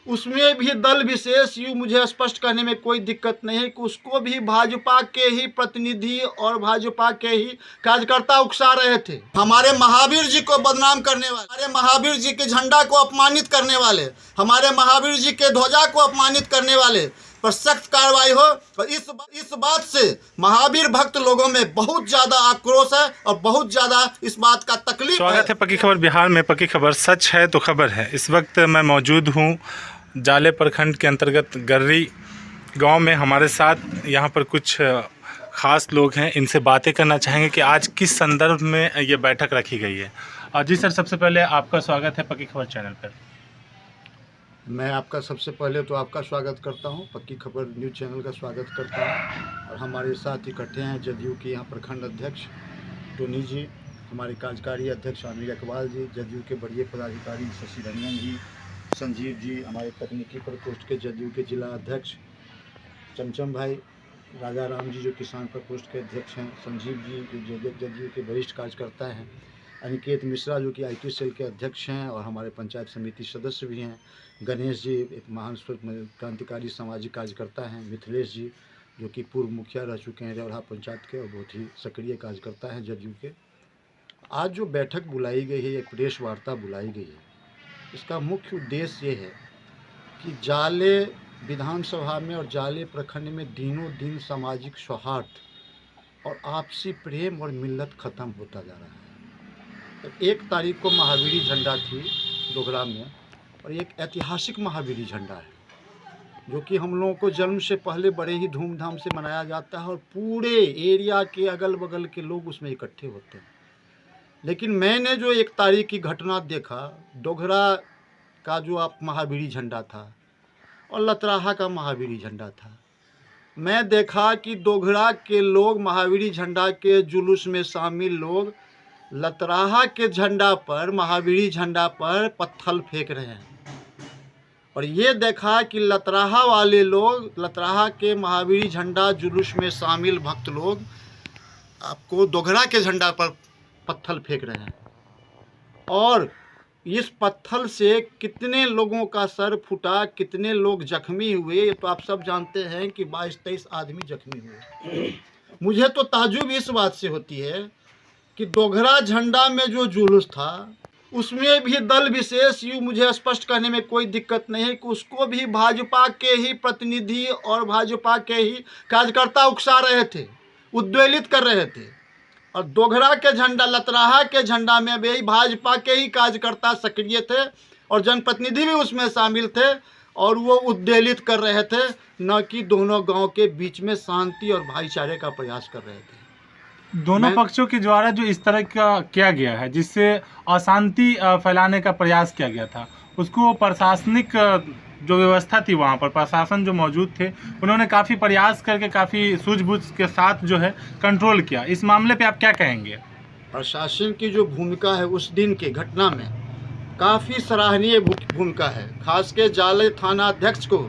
उसमें भी दल विशेष यूँ मुझे स्पष्ट करने में कोई दिक्कत नहीं है कि उसको भी भाजपा के ही प्रतिनिधि और भाजपा के ही कार्यकर्ता उकसा रहे थे। हमारे महावीर जी को बदनाम करने वाले, हमारे महावीर जी के झंडा को अपमानित करने वाले, हमारे महावीर जी के ध्वजा को अपमानित करने वाले पर सख्त कार्रवाई हो। और इस बात से महावीर भक्त लोगों में बहुत ज़्यादा आक्रोश है और बहुत ज़्यादा इस बात का तकलीफ। स्वागत है पक्की खबर बिहार में। पक्की खबर सच है तो खबर है। इस वक्त मैं मौजूद हूँ जाले प्रखंड के अंतर्गत गर्री गांव में। हमारे साथ यहाँ पर कुछ ख़ास लोग हैं, इनसे बातें करना चाहेंगे कि आज किस संदर्भ में ये बैठक रखी गई है। जी सर, सबसे पहले आपका स्वागत है पक्की खबर चैनल पर। मैं आपका सबसे पहले तो आपका स्वागत करता हूं, पक्की खबर न्यूज़ चैनल का स्वागत करता हूं। और हमारे साथ इकट्ठे हैं जदयू के यहाँ प्रखंड अध्यक्ष टोनी जी, हमारे कार्यकारी अध्यक्ष आमिर इकबाल जी, जदयू के बड़े पदाधिकारी शशि रंजन जी, संजीव जी, हमारे तकनीकी प्रकोष्ठ के जदयू के जिला अध्यक्ष चमचम भाई, राजा राम जी जो किसान प्रकोष्ठ के अध्यक्ष हैं, संजीव जी जो जदयू के वरिष्ठ कार्यकर्ता हैं, अनिकेत मिश्रा जो कि IT सेल के अध्यक्ष हैं और हमारे पंचायत समिति सदस्य भी हैं, गणेश जी एक महान क्रांतिकारी सामाजिक कार्यकर्ता हैं, मिथिलेश जी जो कि पूर्व मुखिया रह चुके हैं रेवढ़ा पंचायत के और बहुत ही सक्रिय कार्यकर्ता हैं जदयू के। आज जो बैठक बुलाई गई है, एक प्रेस वार्ता बुलाई गई है, इसका मुख्य उद्देश्य ये है कि जाले विधानसभा में और जाले प्रखंड में दिनों दिन सामाजिक सौहार्द और आपसी प्रेम और मिल्लत ख़त्म होता जा रहा है। 1 तारीख को महावीरी झंडा थी डोगरा में और एक ऐतिहासिक महावीरी झंडा है जो कि हम लोगों को जन्म से पहले बड़े ही धूमधाम से मनाया जाता है और पूरे एरिया के अगल बगल के लोग उसमें इकट्ठे होते हैं। लेकिन मैंने जो 1 तारीख की घटना देखा, डोगरा का जो आप महावीरी झंडा था और लतराहा का महावीरी झंडा था, मैं देखा कि डोगरा के लोग महावीरी झंडा के जुलूस में शामिल लोग लतराहा के झंडा पर, महावीरी झंडा पर पत्थर फेंक रहे हैं। और ये देखा कि लतराहा वाले लोग, लतराहा के महावीरी झंडा जुलूस में शामिल भक्त लोग आपको डोगरा के झंडा पर पत्थर फेंक रहे हैं। और इस पत्थर से कितने लोगों का सर फूटा, कितने लोग जख्मी हुए, ये तो आप सब जानते हैं कि 22-23 आदमी जख्मी हुए। मुझे तो ताज्जुब इस बात से होती है कि डोगरा झंडा में जो जुलूस था उसमें भी दल विशेष यूँ मुझे स्पष्ट करने में कोई दिक्कत नहीं है कि उसको भी भाजपा के ही प्रतिनिधि और भाजपा के ही कार्यकर्ता उकसा रहे थे, उद्वेलित कर रहे थे। और डोगरा के झंडा, लतराहा के झंडा में भी भाजपा के ही कार्यकर्ता सक्रिय थे और जनप्रतिनिधि भी उसमें शामिल थे और वो उद्वेलित कर रहे थे, न कि दोनों गांव के बीच में शांति और भाईचारे का प्रयास कर रहे थे। दोनों पक्षों के द्वारा जो इस तरह का किया गया है जिससे अशांति फैलाने का प्रयास किया गया था, उसको प्रशासनिक जो व्यवस्था थी वहाँ पर प्रशासन जो मौजूद थे उन्होंने काफ़ी प्रयास करके काफ़ी सूझबूझ के साथ जो है कंट्रोल किया। इस मामले पे आप क्या कहेंगे? प्रशासन की जो भूमिका है उस दिन के घटना में काफ़ी सराहनीय भूमिका है। खास के जाले थाना अध्यक्ष को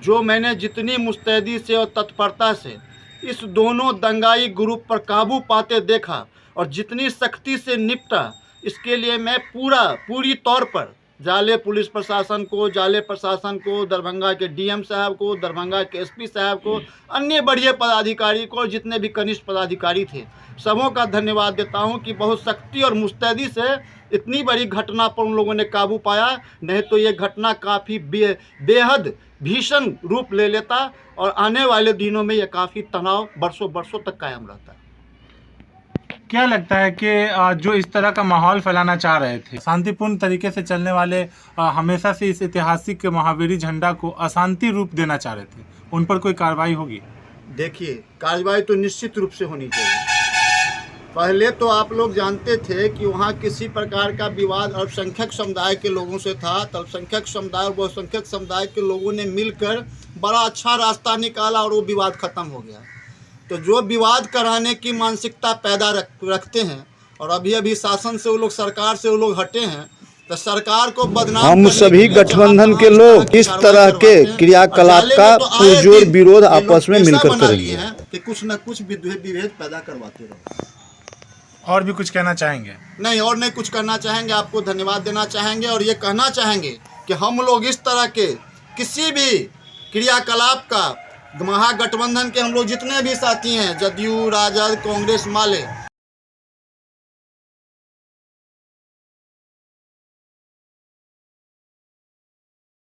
जो मैंने जितनी मुस्तैदी से और तत्परता से इस दोनों दंगाई ग्रुप पर काबू पाते देखा और जितनी सख्ती से निपटा, इसके लिए मैं पूरी तौर पर जाले पुलिस प्रशासन को, जाले प्रशासन को, दरभंगा के DM साहब को, दरभंगा के SP साहब को, अन्य बढ़िया पदाधिकारी को, जितने भी कनिष्ठ पदाधिकारी थे, सबों का धन्यवाद देता हूं कि बहुत सख्ती और मुस्तैदी से इतनी बड़ी घटना पर उन लोगों ने काबू पाया। नहीं तो ये घटना काफ़ी बेहद भीषण रूप ले लेता और आने वाले दिनों में ये काफ़ी तनाव बरसों तक कायम रहता है। क्या लगता है कि जो इस तरह का माहौल फैलाना चाह रहे थे, शांतिपूर्ण तरीके से चलने वाले हमेशा से इस ऐतिहासिक महावीरी झंडा को अशांति रूप देना चाह रहे थे, उन पर कोई कार्रवाई होगी? देखिए, कार्रवाई तो निश्चित रूप से होनी चाहिए। पहले तो आप लोग जानते थे कि वहाँ किसी प्रकार का विवाद अल्पसंख्यक समुदाय के लोगों से था। अल्पसंख्यक समुदाय और बहुसंख्यक समुदाय के लोगों ने मिलकर बड़ा अच्छा रास्ता निकाला और वो विवाद ख़त्म हो गया। तो जो विवाद कराने की मानसिकता पैदा रखते हैं और अभी शासन से वो लोग, सरकार से वो लोग हटे हैं, तो सरकार को बदनाम हम सभी गठबंधन के लोग इस तरह के क्रियाकलाप का पुरजोर विरोध आपस में मिलकर करेंगे कि कुछ न कुछ विभेद पैदा करवाते रहो। और भी कुछ कहना चाहेंगे? नहीं, और नहीं कुछ कहना चाहेंगे। आपको धन्यवाद देना चाहेंगे और ये कहना चाहेंगे कि हम लोग इस तरह के किसी भी क्रियाकलाप का महागठबंधन के हम लोग जितने भी साथी हैं, जदयू, राजद, कांग्रेस, माले,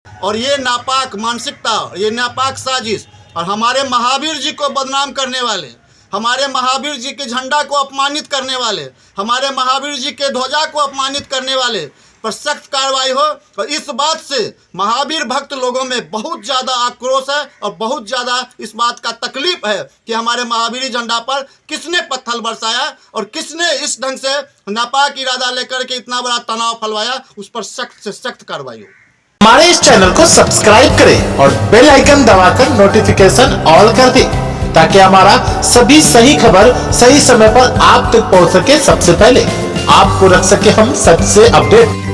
और ये नापाक मानसिकता, ये नापाक साजिश और हमारे महावीर जी को बदनाम करने वाले, हमारे महावीर जी के झंडा को अपमानित करने वाले, हमारे महावीर जी के ध्वजा को अपमानित करने वाले पर सख्त कार्रवाई हो। और इस बात से महावीर भक्त लोगों में बहुत ज़्यादा आक्रोश है और बहुत ज़्यादा इस बात का तकलीफ है कि हमारे महावीर झंडा पर किसने पत्थर बरसाया और किसने इस ढंग से नापाक इरादा लेकर के इतना बड़ा तनाव फैलाया, उस पर सख्त से सख्त कार्रवाई हो। हमारे इस चैनल को सब्सक्राइब करें और बेल आइकन दबाकर नोटिफिकेशन ऑल कर दें ताकि हमारा सभी सही खबर सही समय पर आप तक पहुंच सके। सबसे पहले आपको रख सके हम सबसे अपडेट।